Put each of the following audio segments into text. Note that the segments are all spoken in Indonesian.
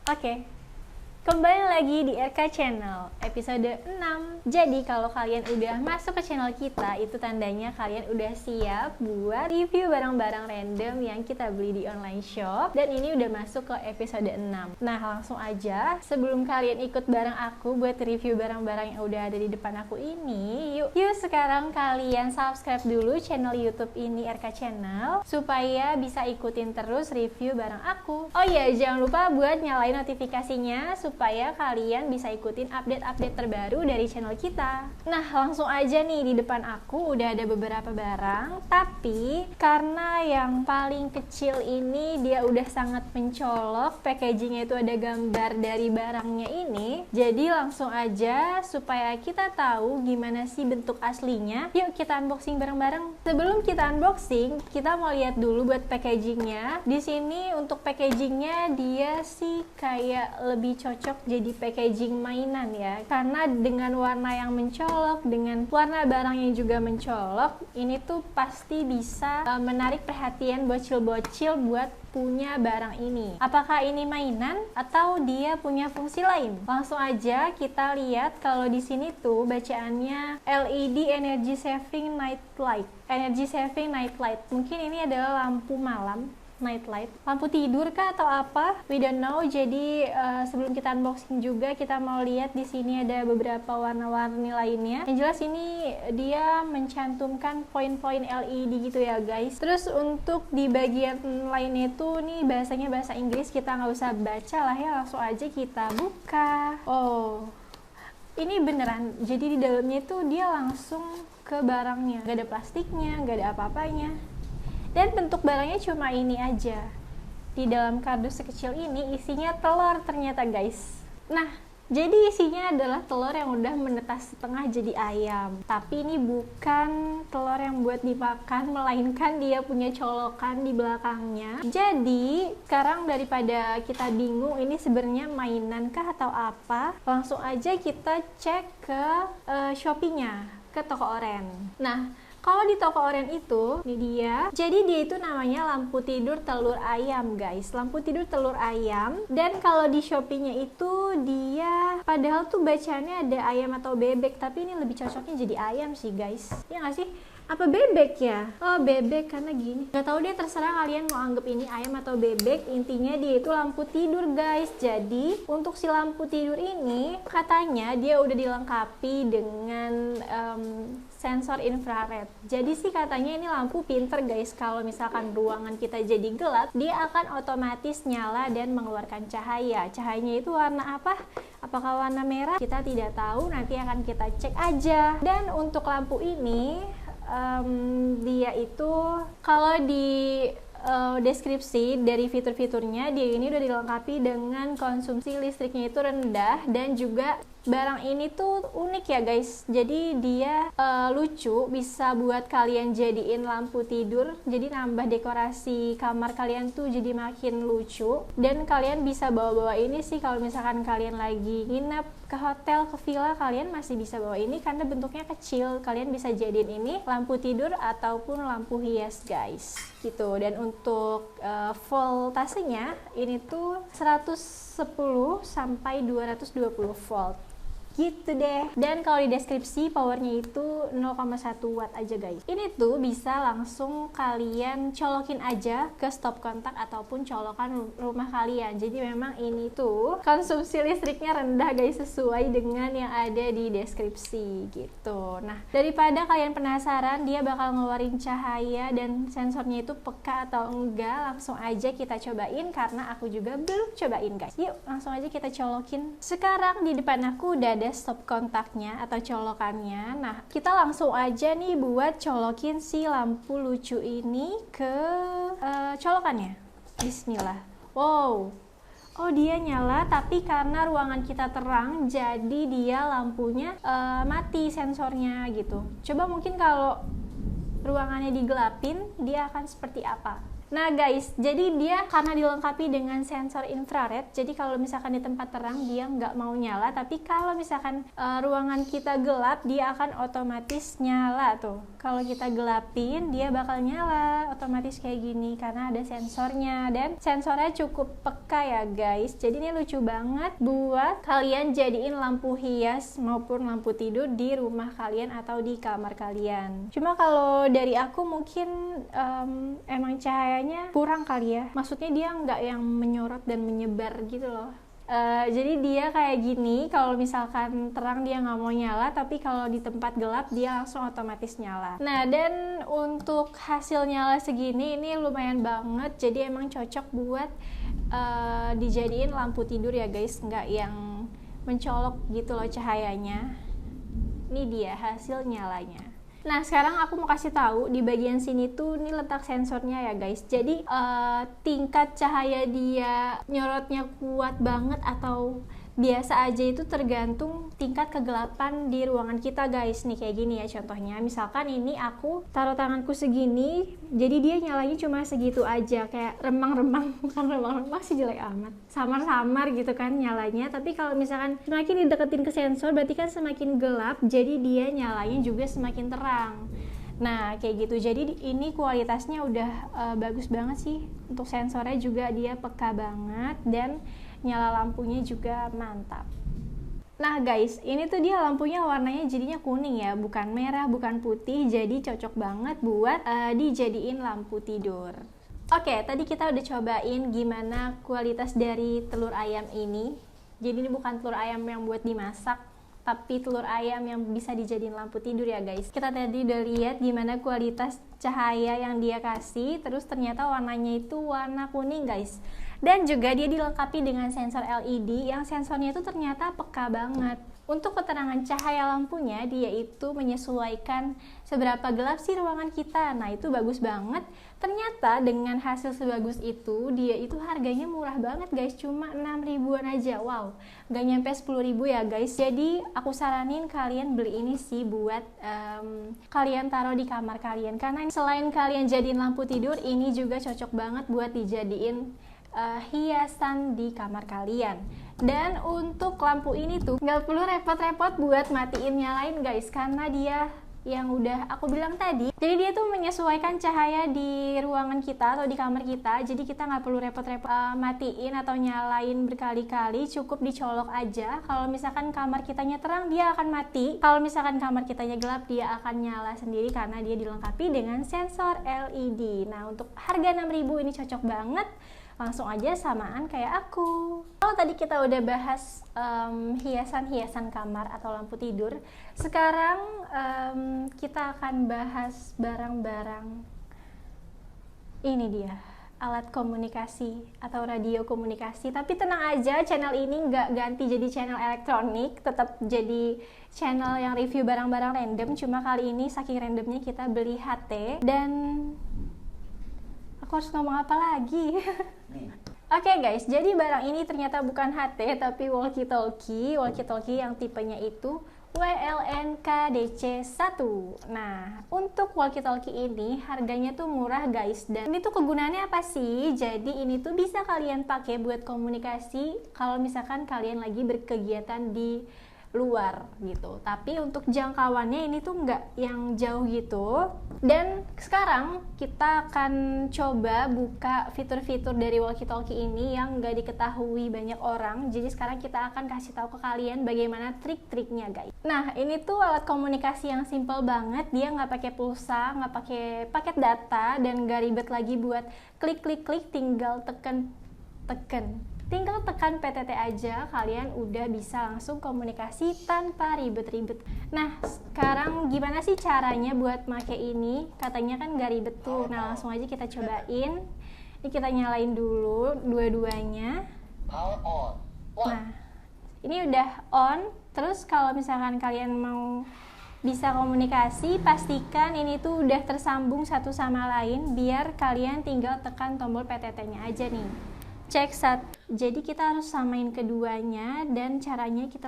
Oke, kembali lagi di RK Channel, episode 6. Jadi kalau kalian udah masuk ke channel kita, itu tandanya kalian udah siap buat review barang-barang random yang kita beli di online shop. Dan ini udah masuk ke episode 6. Nah, langsung aja, sebelum kalian ikut bareng aku buat review barang-barang yang udah ada di depan aku ini, yuk sekarang kalian subscribe dulu channel YouTube ini, RK Channel, supaya bisa ikutin terus review barang aku. Oh iya, jangan lupa buat nyalain notifikasinya supaya kalian bisa ikutin update-update terbaru dari channel kita. Nah, langsung aja nih, di depan aku udah ada beberapa barang, tapi karena yang paling kecil ini dia udah sangat mencolok, packagingnya itu ada gambar dari barangnya ini, jadi langsung aja supaya kita tahu gimana sih bentuk aslinya, yuk kita unboxing bareng-bareng. Sebelum kita unboxing, kita mau lihat dulu buat packagingnya. Di sini untuk packagingnya dia sih kayak lebih cocok jadi packaging mainan ya, karena dengan warna yang mencolok, dengan warna barangnya juga mencolok, ini tuh pasti bisa menarik perhatian bocil-bocil buat punya barang ini. Apakah ini mainan atau dia punya fungsi lain? Langsung aja kita lihat. Kalau di sini tuh bacaannya LED Energy Saving Night Light. Energy Saving Night Light. Mungkin ini adalah lampu malam, night light, lampu tidur kah atau apa? We don't know. Jadi sebelum kita unboxing juga kita mau lihat di sini ada beberapa warna-warni lainnya. Yang jelas ini dia mencantumkan poin-poin LED gitu ya guys. Terus untuk di bagian lainnya itu nih bahasanya bahasa Inggris, kita nggak usah baca lah ya, langsung aja kita buka. Oh, ini beneran. Jadi di dalamnya itu dia langsung ke barangnya, nggak ada plastiknya, nggak ada apa-apanya. Dan bentuk barangnya cuma ini aja. Di dalam kardus sekecil ini isinya telur ternyata guys. Nah, jadi isinya adalah telur yang udah menetas setengah jadi ayam. Tapi ini bukan telur yang buat dimakan, melainkan dia punya colokan di belakangnya. Jadi, sekarang daripada kita bingung ini sebenarnya mainan kah atau apa, langsung aja kita cek ke Shopee-nya, ke toko oren. Nah, kalau di toko oren itu, ini dia. Jadi dia itu namanya lampu tidur telur ayam guys. Lampu tidur telur ayam. Dan kalau di Shopee-nya itu dia, padahal tuh bacaannya ada ayam atau bebek, tapi ini lebih cocoknya jadi ayam sih guys. Ya nggak sih? Apa bebek ya? Oh bebek, karena gini. Gak tahu deh, terserah kalian mau anggap ini ayam atau bebek. Intinya dia itu lampu tidur guys. Jadi untuk si lampu tidur ini katanya dia udah dilengkapi dengan sensor infrared. Jadi sih katanya ini lampu pinter guys. Kalau misalkan ruangan kita jadi gelap, dia akan otomatis nyala dan mengeluarkan cahaya. Cahayanya itu warna apa? Apakah warna merah? Kita tidak tahu, nanti akan kita cek aja. Dan untuk lampu ini dia itu kalau di deskripsi dari fitur-fiturnya, dia ini udah dilengkapi dengan konsumsi listriknya itu rendah, dan juga barang ini tuh unik ya guys. Jadi dia lucu, bisa buat kalian jadiin lampu tidur, jadi nambah dekorasi kamar kalian tuh jadi makin lucu. Dan kalian bisa bawa-bawa ini sih kalau misalkan kalian lagi nginep ke hotel, ke villa, kalian masih bisa bawa ini karena bentuknya kecil. Kalian bisa jadiin ini lampu tidur ataupun lampu hias guys gitu. Dan untuk voltasenya ini tuh 110 sampai 220 volt gitu deh. Dan kalau di deskripsi powernya itu 0,1 watt aja guys. Ini tuh bisa langsung kalian colokin aja ke stop kontak ataupun colokan rumah kalian. Jadi memang ini tuh konsumsi listriknya rendah guys, sesuai dengan yang ada di deskripsi gitu. Nah, daripada kalian penasaran dia bakal ngeluarin cahaya dan sensornya itu peka atau enggak, langsung aja kita cobain karena aku juga belum cobain guys. Yuk langsung aja kita colokin. Sekarang di depan aku udah ada stop kontaknya atau colokannya. Nah, kita langsung aja nih buat colokin si lampu lucu ini ke colokannya. Bismillah. Wow. Oh, dia nyala, tapi karena ruangan kita terang, jadi dia lampunya mati sensornya gitu. Coba mungkin kalau ruangannya digelapin, dia akan seperti apa? Nah guys, jadi dia karena dilengkapi dengan sensor infrared, jadi kalau misalkan di tempat terang dia nggak mau nyala, tapi kalau misalkan ruangan kita gelap, dia akan otomatis nyala tuh. Kalau kita gelapin, dia bakal nyala otomatis kayak gini karena ada sensornya, dan sensornya cukup peka ya guys. Jadi ini lucu banget buat kalian jadiin lampu hias maupun lampu tidur di rumah kalian atau di kamar kalian. Cuma kalau dari aku mungkin emang cahayanya kurang kali ya, maksudnya dia nggak yang menyorot dan menyebar gitu loh. Jadi dia kayak gini, kalau misalkan terang dia nggak mau nyala, tapi kalau di tempat gelap dia langsung otomatis nyala. Nah, dan untuk hasil nyala segini ini lumayan banget, jadi emang cocok buat dijadiin lampu tidur ya guys, nggak yang mencolok gitu loh cahayanya. Ini dia hasil nyalanya. Nah sekarang aku mau kasih tahu di bagian sini tuh ini letak sensornya ya guys. Jadi tingkat cahaya dia nyorotnya kuat banget atau biasa aja itu tergantung tingkat kegelapan di ruangan kita guys. Nih kayak gini ya contohnya, misalkan ini aku taruh tanganku segini, jadi dia nyalanya cuma segitu aja, kayak remang-remang. Bukan remang-remang sih, jelek amat, samar-samar gitu kan nyalanya. Tapi kalau misalkan semakin dideketin ke sensor berarti kan semakin gelap, jadi dia nyalanya juga semakin terang. Nah kayak gitu, jadi ini kualitasnya udah bagus banget sih. Untuk sensornya juga dia peka banget, dan nyala lampunya juga mantap. Nah guys, ini tuh dia lampunya warnanya jadinya kuning ya, bukan merah, bukan putih, jadi cocok banget buat dijadiin lampu tidur. Oke, tadi kita udah cobain gimana kualitas dari telur ayam ini. Jadi ini bukan telur ayam yang buat dimasak, tapi telur ayam yang bisa dijadiin lampu tidur ya guys. Kita tadi udah lihat gimana kualitas cahaya yang dia kasih, terus ternyata warnanya itu warna kuning guys. Dan juga dia dilengkapi dengan sensor LED yang sensornya itu ternyata peka banget. Untuk keterangan cahaya lampunya, dia itu menyesuaikan seberapa gelap sih ruangan kita. Nah itu bagus banget. Ternyata dengan hasil sebagus itu, dia itu harganya murah banget guys, cuma 6 ribuan aja. Wow, gak nyampe 10 ribu ya guys. Jadi aku saranin kalian beli ini sih buat kalian taruh di kamar kalian, karena selain kalian jadiin lampu tidur, ini juga cocok banget buat dijadiin hiasan di kamar kalian. Dan untuk lampu ini tuh nggak perlu repot-repot buat matiin nyalain guys, karena dia yang udah aku bilang tadi, jadi dia tuh menyesuaikan cahaya di ruangan kita atau di kamar kita, jadi kita nggak perlu repot-repot matiin atau nyalain berkali-kali, cukup dicolok aja. Kalau misalkan kamar kitanya terang, dia akan mati. Kalau misalkan kamar kitanya gelap, dia akan nyala sendiri karena dia dilengkapi dengan sensor LED. Nah untuk harga 6.000 ini cocok banget, langsung aja samaan kayak aku. Kalau tadi kita udah bahas hiasan-hiasan kamar atau lampu tidur, sekarang kita akan bahas barang-barang ini dia, alat komunikasi atau radio komunikasi. Tapi tenang aja, channel ini nggak ganti jadi channel elektronik, tetap jadi channel yang review barang-barang random. Cuma kali ini saking randomnya kita beli HT, dan aku harus ngomong apa lagi? Oke guys, jadi barang ini ternyata bukan HT tapi walkie-talkie yang tipenya itu WLNK-DC1. Nah, untuk walkie-talkie ini harganya tuh murah guys, dan ini tuh kegunaannya apa sih? Jadi ini tuh bisa kalian pakai buat komunikasi kalau misalkan kalian lagi berkegiatan di luar gitu. Tapi untuk jangkauannya ini tuh nggak yang jauh gitu. Dan sekarang kita akan coba buka fitur-fitur dari walkie-talkie ini yang nggak diketahui banyak orang. Jadi sekarang kita akan kasih tahu ke kalian bagaimana trik-triknya guys. Nah ini tuh alat komunikasi yang simple banget. Dia nggak pakai pulsa, nggak pakai paket data, dan nggak ribet lagi buat klik-klik-klik. Tinggal tekan PTT aja, kalian udah bisa langsung komunikasi tanpa ribet-ribet. Nah, sekarang gimana sih caranya buat make ini? Katanya kan gak ribet tuh. Nah, langsung aja kita cobain. Ini kita nyalain dulu dua-duanya. Nah, ini udah on. Terus kalau misalkan kalian mau bisa komunikasi, pastikan ini tuh udah tersambung satu sama lain, biar kalian tinggal tekan tombol PTT-nya aja nih. Cek saat, jadi kita harus samain keduanya, dan caranya kita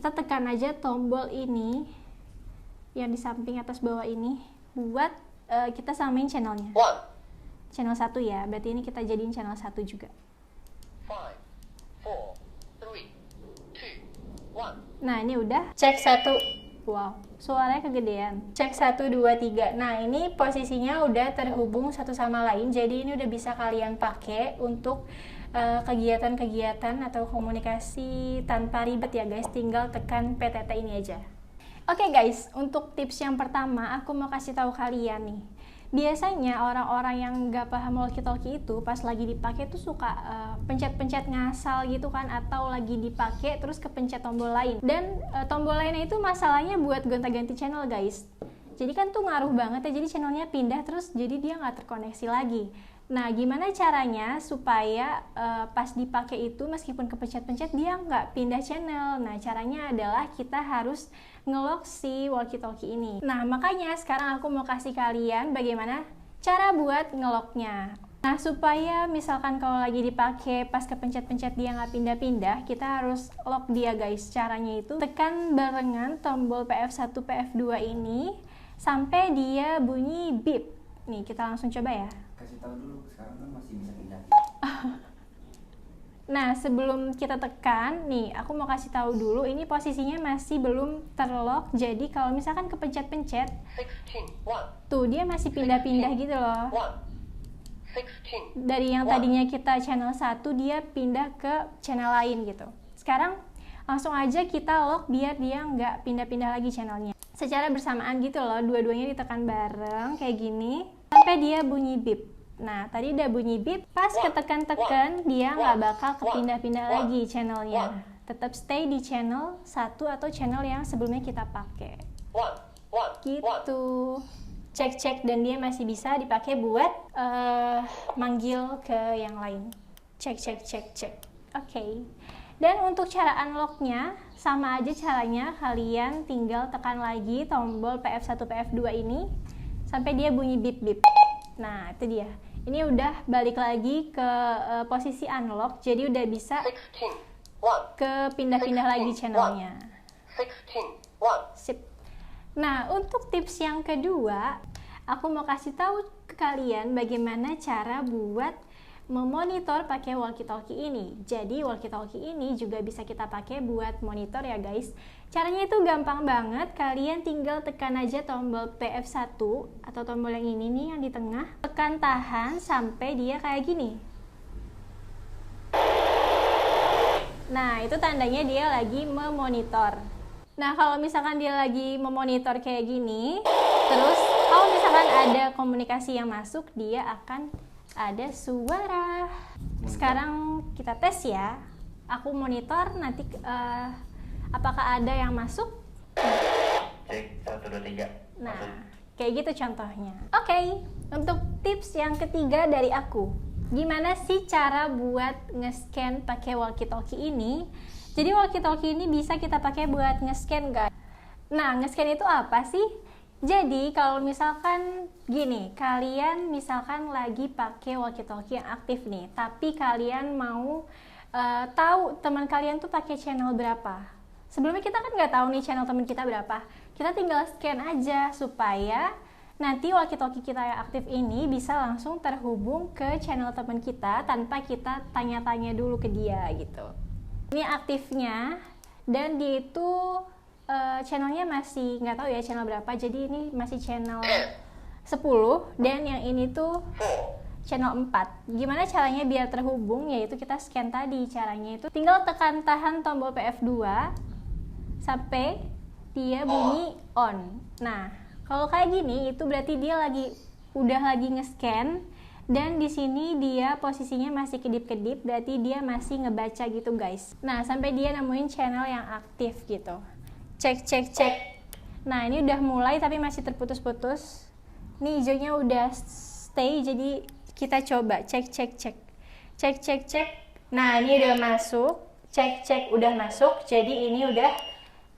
tekan aja tombol ini yang di samping atas bawah ini buat kita samain channelnya. One, Channel 1 ya, berarti ini kita jadiin channel 1 juga. 5, 4, 3, 2, 1. Nah ini udah, cek 1. Wow, suaranya kegedean. Cek 1, 2, 3. Nah ini posisinya udah terhubung satu sama lain, jadi ini udah bisa kalian pakai untuk kegiatan-kegiatan atau komunikasi tanpa ribet ya guys. Tinggal tekan PTT ini aja. Oke guys, untuk tips yang pertama aku mau kasih tahu kalian nih. Biasanya orang-orang yang nggak paham walkie-talkie itu pas lagi dipakai tuh suka pencet-pencet ngasal gitu kan, atau lagi dipakai terus kepencet tombol lain. Dan tombol lainnya itu masalahnya buat gonta-ganti channel guys. Jadi kan tuh ngaruh banget ya, jadi channelnya pindah terus jadi dia nggak terkoneksi lagi. Nah gimana caranya supaya pas dipakai itu meskipun kepencet-pencet dia nggak pindah channel? Nah caranya adalah kita harus nge-lock si walkie-talkie ini. Nah makanya sekarang aku mau kasih kalian bagaimana cara buat nge-locknya. Nah supaya misalkan kalau lagi dipakai pas kepencet-pencet dia nggak pindah-pindah, kita harus lock dia guys. Caranya itu tekan barengan tombol PF1 PF2 ini sampai dia bunyi beep. Nih kita langsung coba ya. Kasih tahu dulu, sekarang kan masih bisa pindah. Nah sebelum kita tekan nih, aku mau kasih tahu dulu ini posisinya masih belum terlock. Jadi kalau misalkan kepencet-pencet 16, 1, tuh dia masih pindah-pindah gitu loh. 1, 16, Dari yang tadinya kita channel 1 dia pindah ke channel lain gitu. Sekarang langsung aja kita lock biar dia nggak pindah-pindah lagi channelnya. Secara bersamaan gitu loh, dua-duanya ditekan bareng kayak gini sampai dia bunyi beep. Nah tadi udah bunyi beep, pas ketekan-tekan dia nggak bakal kepindah-pindah lagi channelnya. Tetap stay di channel 1 atau channel yang sebelumnya kita pakai. 1, 1, Gitu. Cek-cek dan dia masih bisa dipakai buat manggil ke yang lain. Cek. Oke. Dan untuk cara unlocknya sama aja caranya, kalian tinggal tekan lagi tombol PF1 PF2 ini sampai dia bunyi beep beep. Nah itu dia. Ini udah balik lagi ke posisi unlock, jadi udah bisa 16, 1, ke pindah-pindah lagi channelnya. 16, 1. Sip. Nah, untuk tips yang kedua, aku mau kasih tahu ke kalian bagaimana cara buat memonitor pakai walkie-talkie ini. Jadi walkie-talkie ini juga bisa kita pakai buat monitor ya guys. Caranya itu gampang banget, kalian tinggal tekan aja tombol PF1 atau tombol yang ini nih yang di tengah. Tekan tahan sampai dia kayak gini. Nah, itu tandanya dia lagi memonitor. Nah, kalau misalkan dia lagi memonitor kayak gini, terus kalau misalkan ada komunikasi yang masuk, dia akan ada suara. Sekarang kita tes ya. Aku monitor, nanti apakah ada yang masuk? Cek 1, 2, 3. Nah, kayak gitu contohnya. Oke, untuk tips yang ketiga dari aku. Gimana sih cara buat nge-scan pakai walkie-talkie ini? Jadi walkie-talkie ini bisa kita pakai buat nge-scan guys. Nah, nge-scan itu apa sih? Jadi kalau misalkan gini, kalian misalkan lagi pakai walkie-talkie yang aktif nih, tapi kalian mau tahu teman kalian tuh pakai channel berapa. Sebelumnya kita kan nggak tahu nih channel teman kita berapa. Kita tinggal scan aja supaya nanti walkie-talkie kita yang aktif ini bisa langsung terhubung ke channel teman kita tanpa kita tanya-tanya dulu ke dia gitu. Ini aktifnya dan dia itu channelnya masih nggak tahu ya channel berapa, jadi ini masih channel 10 dan yang ini tuh channel 4. Gimana caranya biar terhubung? Yaitu kita scan tadi. Caranya itu tinggal tekan tahan tombol PF2 sampai dia bunyi on. Nah, kalau kayak gini itu berarti dia udah lagi nge-scan dan di sini dia posisinya masih kedip-kedip, berarti dia masih ngebaca gitu guys. Nah, sampai dia nemuin channel yang aktif gitu. Cek. Nah, ini udah mulai tapi masih terputus-putus. Nih hijaunya udah stay, jadi kita coba cek. Nah, ini udah masuk. Cek udah masuk. Jadi ini udah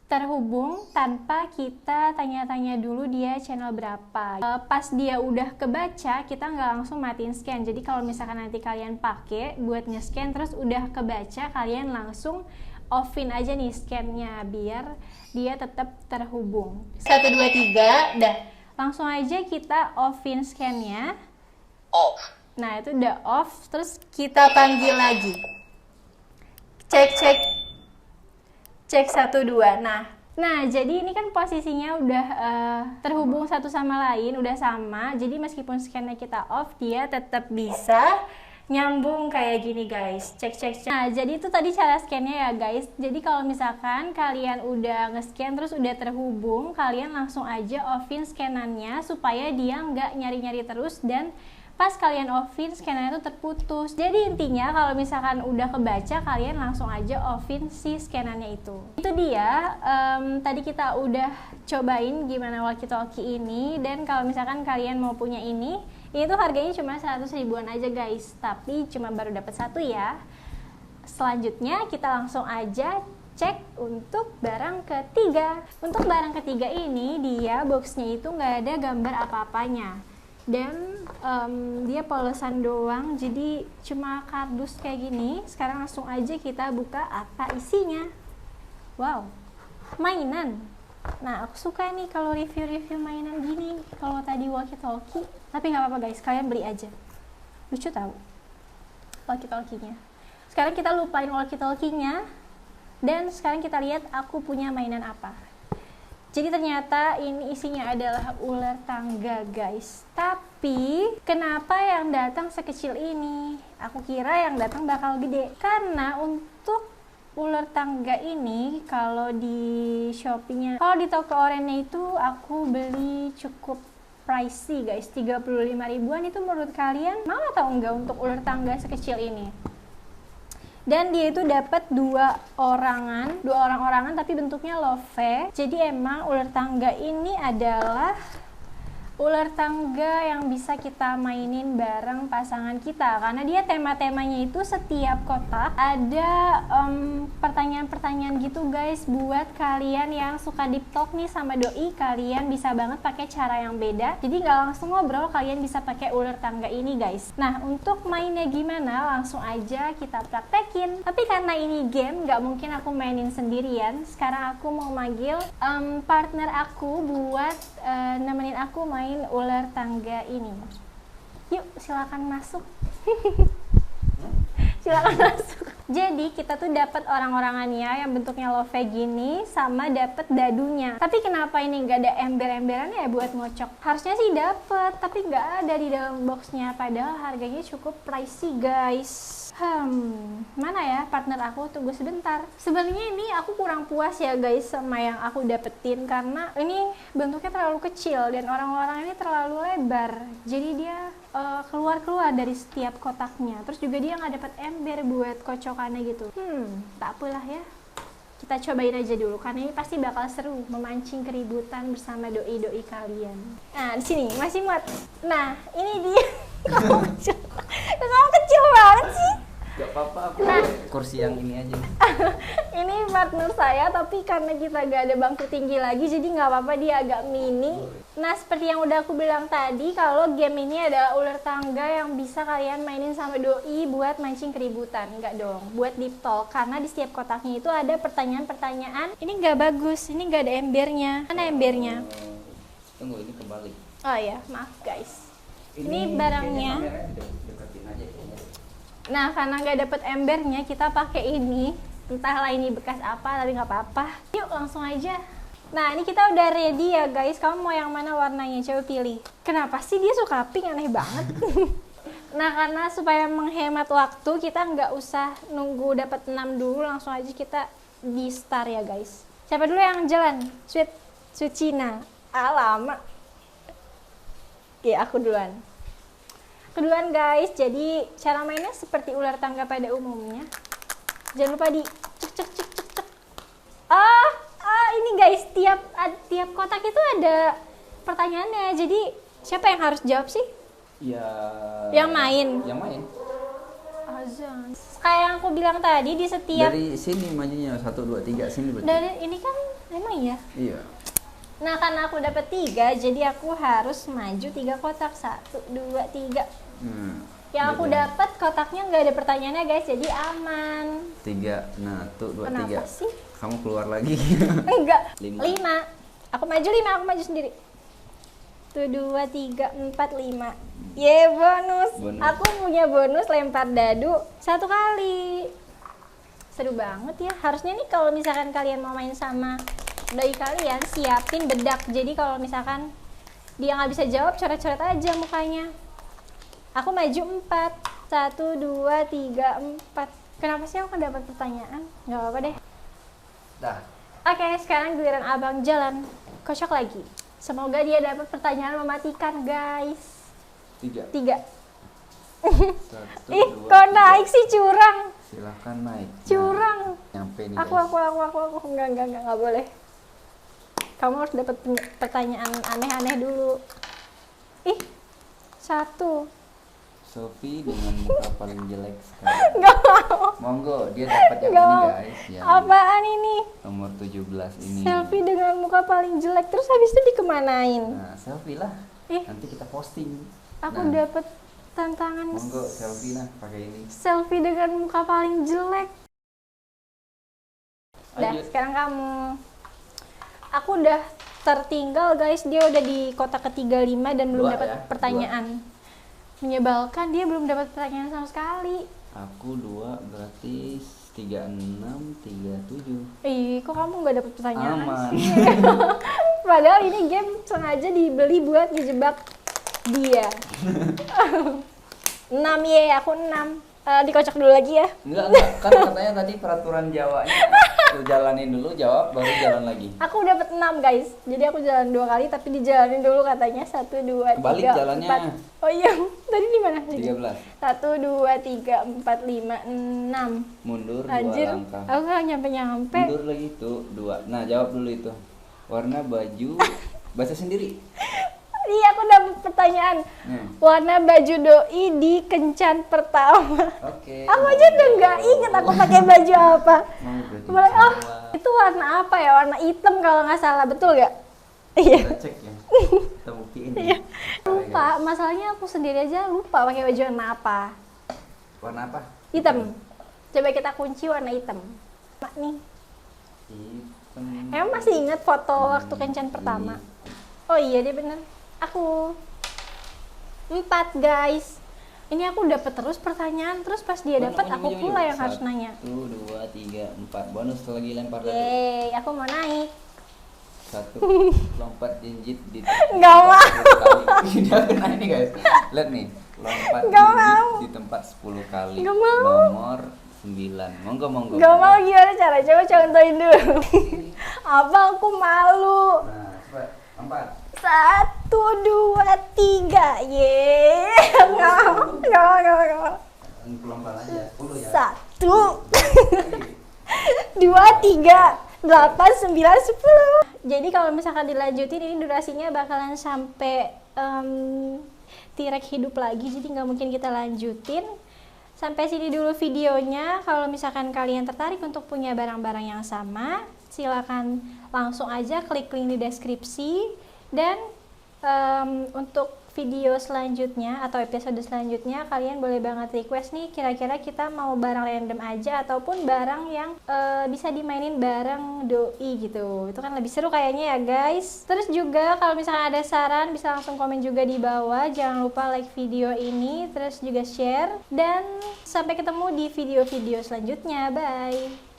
terhubung tanpa kita tanya-tanya dulu dia channel berapa. Pas dia udah kebaca, kita nggak langsung matiin scan. Jadi kalau misalkan nanti kalian pakai buat nge-scan terus udah kebaca, kalian langsung offin aja nih scan-nya biar dia tetap terhubung. 1, 2, 3, dah. Langsung aja kita offin scan-nya. Off. Nah, itu udah off, terus kita panggil lagi. Cek 1 2. Nah, jadi ini kan posisinya udah terhubung satu sama lain, udah sama. Jadi meskipun scan-nya kita off, dia tetap bisa nyambung kayak gini guys. Cek. Nah, jadi itu tadi cara scan-nya ya guys. Jadi kalau misalkan kalian udah nge-scan terus udah terhubung, kalian langsung aja offin scan-annya supaya dia nggak nyari-nyari terus dan pas kalian offin scan-annya itu terputus. Jadi intinya kalau misalkan udah kebaca, kalian langsung aja offin si scan-annya itu. Itu dia, tadi kita udah cobain gimana walkie-talkie ini. Dan kalau misalkan kalian mau punya ini tuh harganya cuma 100 ribuan aja guys. Tapi cuma baru dapat satu ya. Selanjutnya kita langsung aja cek untuk barang ketiga. Untuk barang ketiga ini dia boxnya itu nggak ada gambar apa-apanya. Dan dia polesan doang, jadi cuma kardus kayak gini. Sekarang langsung aja kita buka apa isinya. Wow, mainan. Nah, aku suka nih kalau review-review mainan gini. Kalau tadi walkie-talkie, tapi nggak apa-apa guys, kalian beli aja. Lucu tau walkie-talkie-nya. Sekarang kita lupain walkie-talkie-nya, dan sekarang kita lihat aku punya mainan apa. Jadi ternyata ini isinya adalah ular tangga guys. Tapi kenapa yang datang sekecil ini? Aku kira yang datang bakal gede. Karena untuk ular tangga ini kalau di Shopee-nya, kalau di toko oranye itu aku beli cukup pricey guys. 35 ribuan. Itu menurut kalian mau atau enggak untuk ular tangga sekecil ini? Dan dia itu dapat dua orang-orangan tapi bentuknya love. Jadi emang ular tangga ini adalah ular tangga yang bisa kita mainin bareng pasangan kita, karena dia tema-temanya itu setiap kotak ada pertanyaan-pertanyaan gitu guys. Buat kalian yang suka deep talk nih sama doi, kalian bisa banget pakai cara yang beda. Jadi nggak langsung ngobrol, kalian bisa pakai ular tangga ini guys. Nah, untuk mainnya gimana, langsung aja kita praktekin. Tapi karena ini game, nggak mungkin aku mainin sendirian. Sekarang aku mau manggil partner aku buat nemenin aku main ular tangga ini. Yuk, silakan masuk. Silakan masuk. Jadi kita tuh dapat orang-orangannya yang bentuknya love gini, sama dapat dadunya. Tapi kenapa ini nggak ada ember-emberan ya buat ngocok? Harusnya sih dapat, tapi nggak ada di dalam boxnya. Padahal harganya cukup pricey guys. Mana ya partner aku? Tunggu sebentar. Sebenarnya ini aku kurang puas ya guys sama yang aku dapetin, karena ini bentuknya terlalu kecil dan orang-orang ini terlalu lebar. Jadi dia keluar-keluar dari setiap kotaknya. Terus juga dia nggak dapat ember buat kocokannya gitu. Tak apalah ya. Kita cobain aja dulu karena ini pasti bakal seru, memancing keributan bersama doi-doi kalian. Nah, di sini masih muat. Nah, ini dia. Kamu kecil banget sih. Gak apa-apa, aku kursi yang ini aja. Ini partner saya, tapi karena kita gak ada bangku tinggi lagi, jadi nggak apa-apa, dia agak mini. Nah, seperti yang udah aku bilang tadi, kalau game ini adalah ular tangga yang bisa kalian mainin sama doi buat mancing keributan. Enggak dong, buat deep talk. Karena di setiap kotaknya itu ada pertanyaan-pertanyaan. Ini nggak bagus, ini nggak ada embernya. Mana embernya? Tunggu, ini kebalik. Oh ya, maaf guys. Ini barangnya. Deketin aja. Nah, karena nggak dapet embernya, kita pakai ini. Entahlah ini bekas apa, tapi nggak apa-apa. Yuk, langsung aja. Nah, ini kita udah ready ya guys. Kamu mau yang mana warnanya? Coba pilih. Kenapa sih dia suka pink? Aneh banget. Nah, karena supaya menghemat waktu, kita nggak usah nunggu dapat 6 dulu. Langsung aja kita di start ya guys. Siapa dulu yang jalan? Sweet Cina. Lama. Oke, aku duluan. Keduluan guys, jadi cara mainnya seperti ular tangga pada umumnya. Jangan lupa di cek. Ini guys, tiap kotak itu ada pertanyaannya. Jadi siapa yang harus jawab sih? Ya. Yang main. Yang main. Azan. Kayak yang aku bilang tadi, di setiap Dari sini majunya 1 2 3 sini berarti. dari ini kan emang ya. Iya. Nah, karena aku dapat 3, jadi aku harus maju 3 kotak. 1 2 3. Yang aku dapat kotaknya nggak ada pertanyaannya guys, jadi aman. 3, nah tuh 2 Kenapa 3. sih? Kamu keluar lagi. Enggak. 5. 5. Aku maju 5, aku maju sendiri. 1, 2, 3, 4, 5. Ye, bonus. Aku punya bonus lempar dadu 1 kali. Seru banget ya. Harusnya nih kalau misalkan kalian mau main sama doi kalian, siapin bedak. Jadi kalau misalkan dia nggak bisa jawab, coret-coret aja mukanya. Aku maju 4. 1, 2, 3, 4. Kenapa sih aku dapat pertanyaan? Nggak apa-apa deh. Dah. Oke, sekarang giliran abang jalan. Kocok lagi. Semoga dia dapat pertanyaan mematikan, guys. 3. 3. 1, Ih, 2, kok 3. naik sih, curang. Silahkan naik. Curang. Nyampe nih Aku. Enggak boleh. Kamu harus dapat pertanyaan aneh-aneh dulu. Ih, 1. Sophie dengan muka paling jelek sekarang. Enggak mau. Monggo, dia dapat yang Nggak ini mau. guys. Yang Apaan ini? nomor 17 ini. Selfie dengan muka paling jelek. Terus habis itu dikemanain? Nah, selfie lah. Ih, Nanti kita posting. aku Nah, dapat tantangan monggo selfie nah pakai ini. selfie dengan muka paling jelek. Dah, Lanjut. sekarang kamu. Aku udah tertinggal guys, dia udah di kotak ke-35 dan belum 2 dapat ya? pertanyaan. Menyebalkan, dia belum dapat pertanyaan sama sekali. Aku 2 berarti 36, 37. Ih, kok kamu nggak dapat pertanyaan Aman. sih? Padahal ini game sengaja dibeli buat ngejebak dia. 6 ye, aku 6. Dikocok dulu lagi ya. Enggak, kan katanya tadi peraturan Jawanya lu jalanin dulu, jawab baru jalan lagi. Aku dapat 6 guys. Jadi aku jalan 2 kali tapi dijalanin dulu katanya 1, 2, 3, Kebalik jalannya. 4. Oh iya, tadi di mana? 13. 1, 2, 3, 4, 5, 6. Mundur 2 Anjir, langkah. aku nggak nyampe-nyampe. Mundur lagi tuh 2. Nah, jawab dulu itu. Warna baju baca sendiri. Iya, aku dapat pertanyaan. Warna baju doi di kencan pertama. Oke. Aku aja udah nggak inget aku pakai baju apa. Mau berarti Kemarin, oh, Jawa. itu warna apa ya? Warna hitam kalau nggak salah, betul nggak? Iya. Kita cek ya. Kita buktiin. Iya. Ya. Lupa, masalahnya aku sendiri aja lupa pakai baju warna apa. Warna apa? Hitam. Coba kita kunci warna hitam. Mak nih. Hitam. Emang masih ingat foto waktu kencan pertama? Oh iya, dia bener. Aku 4 guys. Ini aku dapat terus pertanyaan, terus pas dia dapat aku pula yang harus nanya. 1, 2, 3, 4. Bonus lagi lempar dadu. Yeay, aku mau naik. 1 lompat jinjit di Nggak mau. 10 kali. Dia kena ini guys. Lihat nih, lompat Nggak jinjit mau. di tempat 10 kali. Nggak mau. Nomor 9. Monggo. Gak mau, gimana cara? Coba contohin dulu. Apa aku malu. Nah, coba 4. 1, 2, 3. Yeay. Nggak mau. Lompat aja 10 ya. 1, 2, 3, 8, 9, 10. Jadi kalau misalkan dilanjutin ini durasinya bakalan sampai T-Rex hidup lagi, jadi nggak mungkin kita lanjutin. Sampai sini dulu videonya. Kalau misalkan kalian tertarik untuk punya barang-barang yang sama, silakan langsung aja klik link di deskripsi. Dan untuk video selanjutnya atau episode selanjutnya, kalian boleh banget request nih, kira-kira kita mau barang random aja ataupun barang yang bisa dimainin bareng doi gitu. Itu kan lebih seru kayaknya ya guys. Terus juga kalau misalnya ada saran bisa langsung komen juga di bawah. Jangan lupa like video ini, terus juga share. Dan sampai ketemu di video-video selanjutnya. Bye!